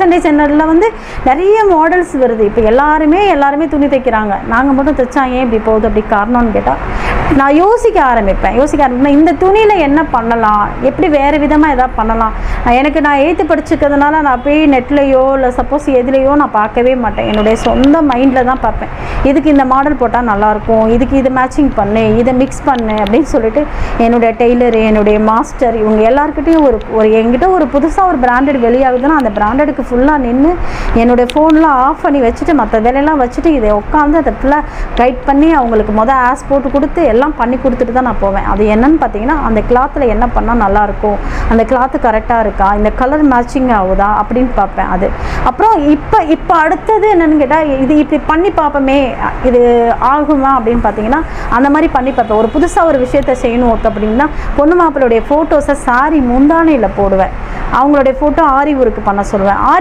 Sunday சென்னரில் வந்து நிறைய models வருது. இப்போ எல்லாருமே துணி தைக்கிறாங்க. நாங்கள் மட்டும் தைச்சா ஏன் இப்படி போகுது அப்படி காரணம்னு கேட்டால் நான் யோசிக்க ஆரம்பிப்பேன். இந்த துணியில் என்ன பண்ணலாம், எப்படி வேறு விதமாக எதாவது பண்ணலாம். நான் 8th படிச்சுக்கிறதுனால நான் போய் நெட்லேயோ இல்லை சப்போஸ் எதுலேயோ நான் பார்க்கவே மாட்டேன். என்னுடைய சொந்த மைண்டில் தான் பார்ப்பேன். இதுக்கு இந்த மாடல் போட்டால் நல்லாயிருக்கும், இதுக்கு இது மேட்சிங் பண்ணு, இதை மிக்ஸ் பண்ணு அப்படின்னு சொல்லிட்டு என்னுடைய டெய்லரு, என்னுடைய மாஸ்டர், இவங்க எல்லாருக்கிட்டையும் என்கிட்ட ஒரு புதுசாக ஒரு பிராண்டட் வெளியாகுதுன்னா அந்த பிராண்டடுக்கு ஃபுல்லாக நின்று என்னுடைய ஃபோன்லாம் ஆஃப் பண்ணி வச்சுட்டு மற்ற வேலையெல்லாம் வச்சுட்டு இதை உட்காந்து அதை ஃபுல்லாக கைட் பண்ணி அவங்களுக்கு ஆஸ் போட்டு கொடுத்து எல்லாம் பண்ணி கொடுத்துட்டு தான் நான் போவேன். அது என்னன்னு பார்த்தீங்கன்னா அந்த கிளாத்தில் என்ன பண்ணால் நல்லாயிருக்கும், அந்த கிளாத்து கரெக்டாக இருக்கா, இந்த கலர் மேட்சிங் ஆகுதா அப்படின்னு பார்ப்பேன். அது அப்புறம் இப்போ அடுத்தது என்னென்னு கேட்டால் இது இப்படி பண்ணி பார்ப்போமே, இது ஆகுமா அப்படின்னு பார்த்தீங்கன்னா அந்த மாதிரி பண்ணி பார்ப்பேன். ஒரு புதுசாக ஒரு விஷயத்தை செய்யணும் அப்படின்னா பொண்ணு மாப்பிள்ளையுடைய ஃபோட்டோஸை சாரி முந்தானையில் போடுவேன். அவங்களுடைய ஃபோட்டோ ஆரி ஒர்க் பண்ண சொல்லுவேன்.